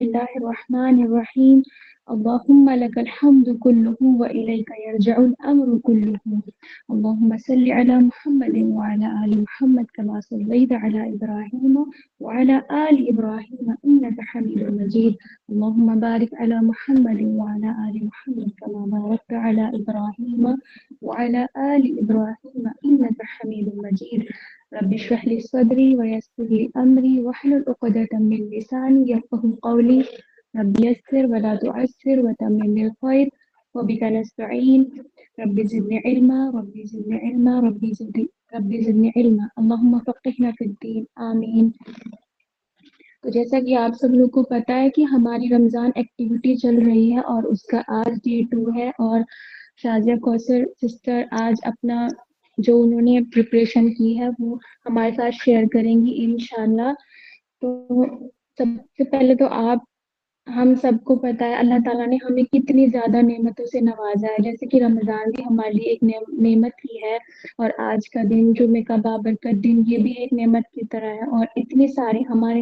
الله الرحمن الرحيم اللهم لك الحمد كله وإليك يرجع الأمر كله اللهم صل على محمد وعلى آل محمد كما صليت على إبراهيم وعلى آل إبراهيم إنك حميد مجيد اللهم بارك على محمد وعلى آل محمد كما باركت على إبراهيم وعلى آل إبراهيم إنك حميد مجيد رب اشرح لي صدري ويسر لي أمري واحلل عقدة من لساني يفقهوا قولي رب يسر ولا تعسر وتمم بالخير وبك نستعين رب زدني علما رب زدني علما اللهم فقهنا في الدين آمين. تو جیسا کہ آپ سب لوگ کو پتہ ہے کہ ہماری رمضان ایکٹیویٹی چل رہی ہے اور اس کا آج ڈے 2 ہے اور شازیہ کوثر سسٹر آج اپنا جو انہوں نے پریپریشن کی ہے وہ ہمارے ساتھ شیئر کریں گی انشاءاللہ. تو سب سے پہلے تو ہم سب کو پتہ ہے اللہ تعالیٰ نے ہمیں کتنی زیادہ نعمتوں سے نوازا ہے، جیسے کہ رمضان بھی ہمارے لیے ایک نعمت ہی ہے اور آج کا دن جمعہ کا بابرکت دن یہ بھی ایک نعمت کی طرح ہے اور اتنے سارے ہمارے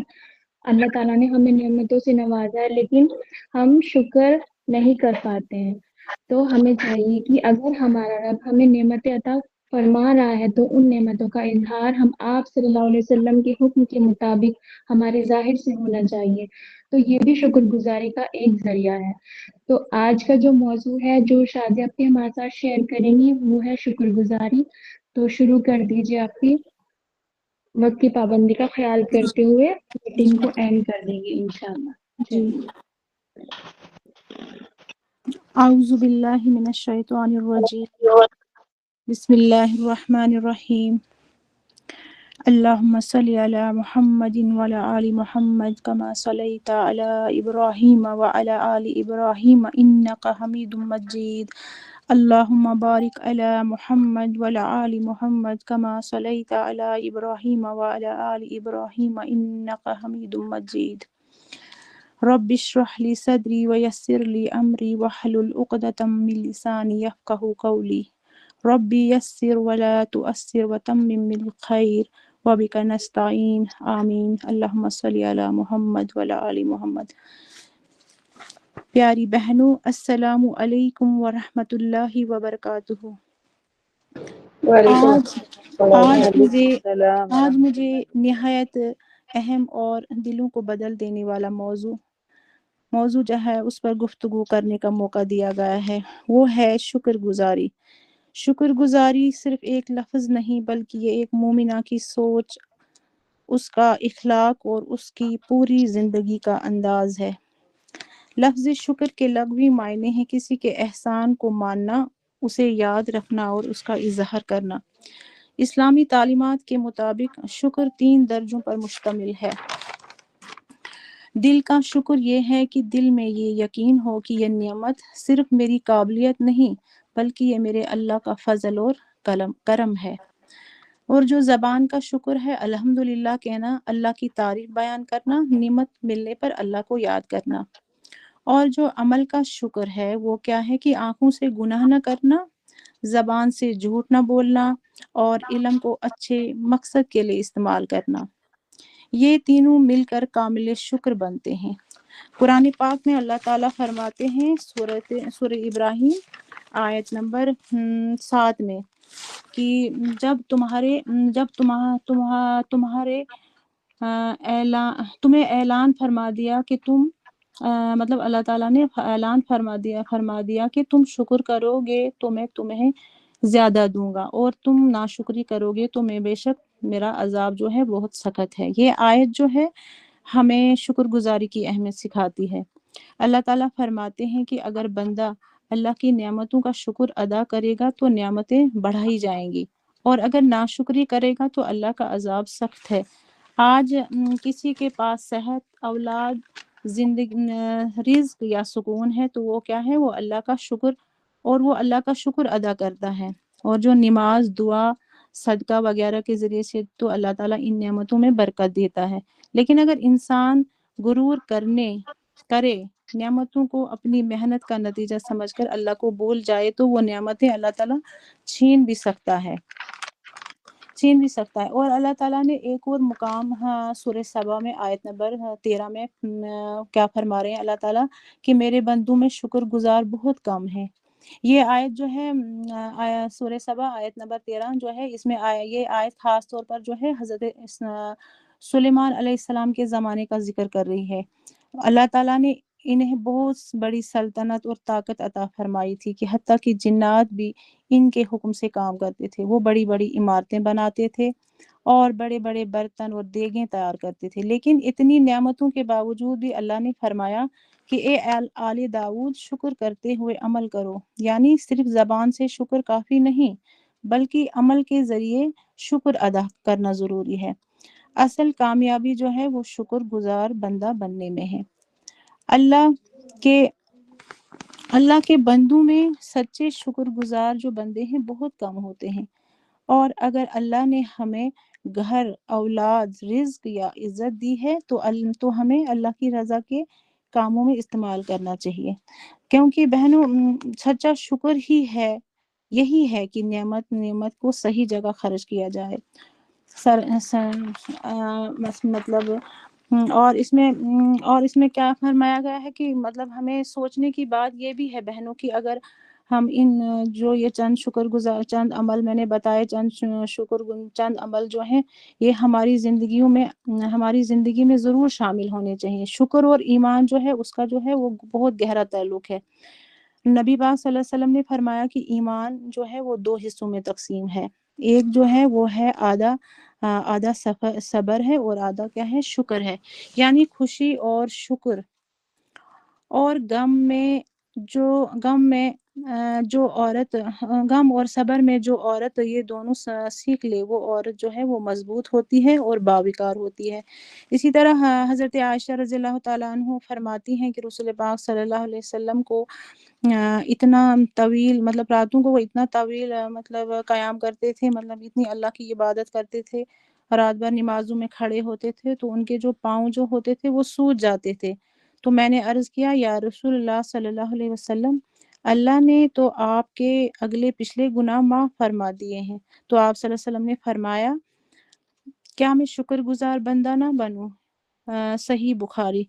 اللہ تعالیٰ نے ہمیں نعمتوں سے نوازا ہے لیکن ہم شکر نہیں کر پاتے ہیں. تو ہمیں چاہیے کہ اگر ہمارا رب ہمیں نعمتیں عطا فرما رہا ہے تو ان نعمتوں کا اظہار ہم آپ صلی اللہ علیہ وسلم کے حکم کے مطابق ہمارے ظاہر سے ہونا چاہیے. تو یہ بھی شکر گزاری کا ایک ذریعہ ہے. تو آج کا جو موضوع ہے جو شازیہ آپ کے ہمارے ساتھ شیئر کریں گی وہ ہے شکر گزاری. تو شروع کر دیجیے آپ کی وقت کی پابندی کا خیال کرتے ہوئے میٹنگ کو اینڈ کر دیں گے انشاءاللہ. چلیے. اعوذ باللہ من الشیطان الرجیم بسم اللہ الرحمن الرحیم اللہم صلی علی محمد وعلی آل محمد کما صلیت علی ابراہیم وعلی آل ابراہیم انک حمید مجید اللہم بارک علی محمد وعلی آل محمد کما صلیت علی ابراہیم وعلی آل ابراہیم انک حمید مجید رب اشرح لی صدری ویسر لی امری واحلل عقدۃ من لسانی یفقهوا قولی ربی یسر ولا تؤثر وتمم بالخیر وبک نستعین آمین اللہم صلی علی محمد وعلی آل محمد. پیاری بہنوں، السلام علیکم ورحمۃ اللہ وبرکاتہ. آج مجھے نہایت اہم اور دلوں کو بدل دینے والا موضوع جو ہے اس پر گفتگو کرنے کا موقع دیا گیا ہے. وہ ہے شکر گزاری. شکر گزاری صرف ایک لفظ نہیں بلکہ یہ ایک مومنہ کی سوچ، اس کا اخلاق اور اس کی پوری زندگی کا انداز ہے. لفظ شکر کے لغوی معنی ہیں کسی کے احسان کو ماننا، اسے یاد رکھنا اور اس کا اظہار کرنا. اسلامی تعلیمات کے مطابق شکر 3 درجوں پر مشتمل ہے. دل کا شکر یہ ہے کہ دل میں یہ یقین ہو کہ یہ نعمت صرف میری قابلیت نہیں بلکہ یہ میرے اللہ کا فضل اور کرم ہے. اور جو زبان کا شکر ہے الحمدللہ کہنا، اللہ کی تعریف بیان کرنا، نعمت ملنے پر اللہ کو یاد کرنا. اور جو عمل کا شکر ہے وہ کیا ہے کہ آنکھوں سے گناہ نہ کرنا، زبان سے جھوٹ نہ بولنا اور علم کو اچھے مقصد کے لیے استعمال کرنا. یہ تینوں مل کر کامل شکر بنتے ہیں. قرآن پاک میں اللہ تعالیٰ فرماتے ہیں سورہ ابراہیم آیت نمبر 7 میں کہ تمہیں اعلان فرما دیا کہ تم مطلب اللہ تعالیٰ نے اعلان فرما دیا کہ تم شکر کرو گے تو میں تمہیں زیادہ دوں گا اور تم ناشکری کرو گے تو میں بے شک میرا عذاب جو ہے بہت سخت ہے. یہ آیت جو ہے ہمیں شکر گزاری کی اہمیت سکھاتی ہے. اللہ تعالیٰ فرماتے ہیں کہ اگر بندہ اللہ کی نعمتوں کا شکر ادا کرے گا تو نعمتیں بڑھائی جائیں گی اور اگر ناشکری کرے گا تو اللہ کا عذاب سخت ہے. آج کسی کے پاس صحت، اولاد، زندگی، رزق یا سکون ہے تو وہ کیا ہے، وہ اللہ کا شکر ادا کرتا ہے. اور جو نماز، دعا، صدقہ وغیرہ کے ذریعے سے تو اللہ تعالیٰ ان نعمتوں میں برکت دیتا ہے. لیکن اگر انسان غرور کرے، نعمتوں کو اپنی محنت کا نتیجہ سمجھ کر اللہ کو بھول جائے تو وہ نعمتیں اللہ تعالیٰ چھین بھی سکتا ہے. छीन भी सकता है। और अल्लाह ताला ने एक और मुकाम सूरह सबा में आयत नंबर 13 में क्या फरमा रहे हैं अल्लाह ताला कि मेरे बंदों में शुक्रगुजार बहुत कम है। ये आयत जो है सूरह सबा आयत नंबर 13 जो है इसमें ये आयत खास तौर पर जो है हज़रत सुलेमान अलैहिस्सलाम के ज़माने का जिक्र कर रही है। अल्लाह ताला ने इन्हें बहुत बड़ी सल्तनत और ताकत अता फरमाई थी कि हत्ता कि जिन्नात भी इनके हुक्म से काम करते थे। वो बड़ी बड़ी इमारतें बनाते थे और बड़े बड़े बर्तन और देगें तैयार करते थे। लेकिन इतनी नेमतों के बावजूद भी अल्लाह ने फरमाया कि ए आले दाऊद शुक्र करते हुए अमल करो। यानी सिर्फ ज़बान से शुक्र काफ़ी नहीं बल्कि अमल के ज़रिए शुक्र अदा करना ज़रूरी है। असल कामयाबी जो है वो शुक्रगुजार बंदा बनने में है। अल्लाह के अल्लाह के बंदों में सच्चे शुक्रगुजार जो बंदे हैं बहुत कम होते हैं। और अगर अल्लाह ने हमें घर, औलाद, रिज्क या इज्जत दी है तो हमें अल्लाह की रज़ा के कामों में इस्तेमाल करना चाहिए। क्योंकि बहनों सच्चा शुक्र ही है यही है कि नेमत को सही जगह खर्च किया जाए। मतलब और इसमें क्या फरमाया गया है कि मतलब हमें सोचने की बात ये भी है बहनों की अगर हम इन जो ये चंद अमल मैंने बताए चंद अमल जो हैं ये हमारी ज़िंदगी में ज़रूर शामिल होने चाहिए। शुक्र और ईमान जो है उसका जो है वो बहुत गहरा ताल्लुक है। नबी पाक सल्लल्लाहु अलैहि वसल्लम ने फरमाया कि ईमान जो है वो 2 हिस्सों में तकसीम है। एक जो है वो है आधा सब्र है और आधा क्या है शुक्र है। यानी खुशी और शुक्र और जो औरत गम और सब्र में जो औरत ये दोनों सीख ले वो औरत जो है वो मजबूत होती है और बाविकार होती है। इसी तरह हज़रत आयशा रज़ियल्लाहु ताला अन्हु फरमाती हैं कि रसूल पाक सल्लल्लाहु अलैहि वसल्लम को इतना तवील मतलब रातों को वो इतना तवील मतलब क़याम करते थे मतलब इतनी अल्लाह की इबादत करते थे रात भर नमाज़ों में खड़े होते थे तो उनके जो पाँव जो होते थे वो सूज जाते थे। तो मैंने अर्ज़ किया या रसूलुल्लाह सल्लल्लाहु अलैहि वसल्लम अल्लाह ने तो आपके अगले पिछले गुनाह माफ़ फरमा दिए हैं। तो आप सल्लल्लाहु अलैहि वसल्लम ने फरमाया क्या मैं शुक्रगुजार बंदा ना बनूं? सही बुखारी।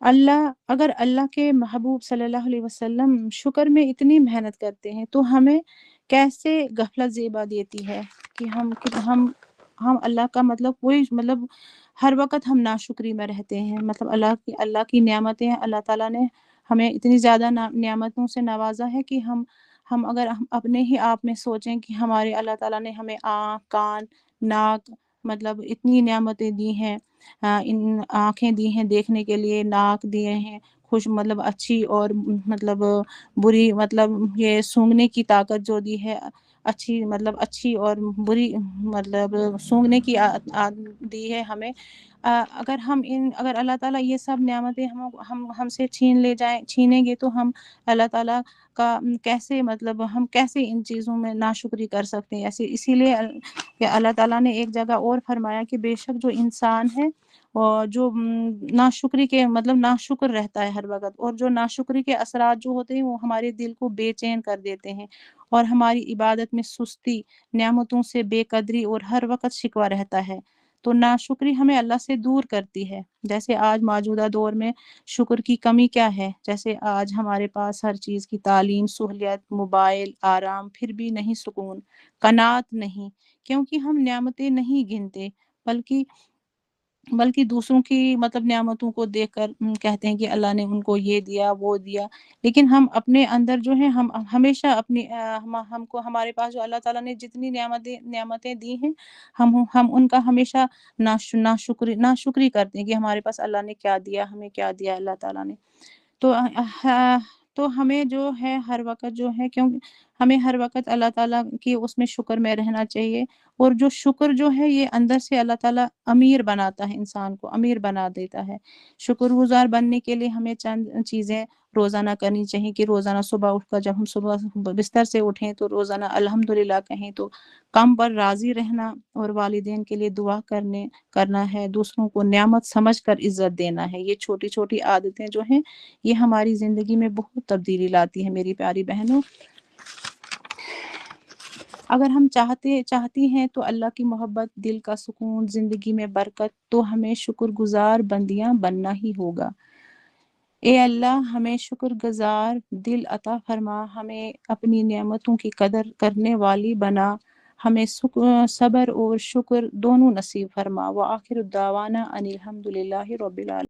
अगर अल्लाह के महबूब सल्लल्लाहु अलैहि वसल्लम शुक्र में इतनी मेहनत करते हैं तो हमें कैसे गफलत ज़ेबा देती है कि हम अल्लाह का मतलब कोई मतलब हर वक्त हम नाशुक्री में रहते हैं। मतलब अल्लाह की नेमतें अल्लाह ताला ने हमें इतनी ज़्यादा नेमतों से नवाजा है कि हम अगर हम अपने ही आप में सोचें कि हमारे अल्लाह ताला ने हमें आँख, कान, नाक मतलब इतनी नेमतें दी हैं। इन आँखें दी हैं देखने के लिए, नाक दिए हैं खुश मतलब अच्छी और मतलब बुरी मतलब ये सूंघने की ताकत जो दी है अच्छी और बुरी मतलब सूंघने की दी है हमें। अगर अल्लाह ताला ये सब नेमतें हम हमसे छीनेंगे तो हम अल्लाह ताला का कैसे मतलब हम कैसे इन चीज़ों में नाशुक्री कर सकते हैं। ऐसे इसीलिए अल्लाह ताला ने एक जगह और फरमाया कि बेशक जो इंसान है और जो नाशुक्री के मतलब नाशुक्र रहता है हर वक्त और जो नाशुक्री के असरात जो होते हैं वो हमारे दिल को बेचैन कर देते हैं और हमारी इबादत में सुस्ती, नेमतों से बेकदरी और हर वक्त शिकवा रहता है। तो नाशुक्री हमें अल्लाह से दूर करती है। जैसे आज मौजूदा दौर में शुक्र की कमी क्या है? जैसे आज हमारे पास हर चीज़ की तालीम, सहूलियत, मोबाइल, आराम, फिर भी नहीं सुकून, कनात नहीं, क्योंकि हम नेमतें नहीं गिनते बल्कि बल्कि दूसरों की मतलब नेमतों को देखकर कहते हैं कि अल्लाह ने उनको ये दिया वो दिया। लेकिन हम अपने अंदर जो है हम हमेशा अपनी हमको हमारे पास जो अल्लाह ताला ने जितनी नेमतें दी हैं हम उनका हमेशा नाशुक्री करते हैं कि हमारे पास अल्लाह ने क्या दिया, हमें क्या दिया अल्लाह ताला ने। तो तो हमें जो है हर वक़्त जो है क्योंकि हमें हर वक़्त अल्लाह ताला की उसमें शुक्र में रहना चाहिए और जो शुक्र जो है ये अंदर से अल्लाह ताला अमीर बनाता है, इंसान को अमीर बना देता है। शुक्रगुज़ार बनने के लिए हमें चंद चीज़ें रोज़ाना करनी चाहिए कि रोज़ाना सुबह उठकर जब हम सुबह बिस्तर से उठें तो रोज़ाना अल्हम्दुलिल्लाह कहें, तो कम पर राज़ी रहना और वालिदैन के लिए दुआ करना है, दूसरों को नेमत समझकर इज़्ज़त देना है। ये छोटी-छोटी आदतें जो हैं ये हमारी ज़िंदगी में बहुत तब्दीली लाती है मेरी प्यारी बहनों। اگر ہم چاہتی ہیں تو اللہ کی محبت، دل کا سکون، زندگی میں برکت، تو ہمیں شکر گزار بندیاں بننا ہی ہوگا۔ اے اللہ ہمیں شکر گزار دل عطا فرما، ہمیں اپنی نعمتوں کی قدر کرنے والی بنا، ہمیں صبر اور شکر دونوں نصیب فرما۔ وآخر الدعوانا ان الحمد للہ رب العالمین۔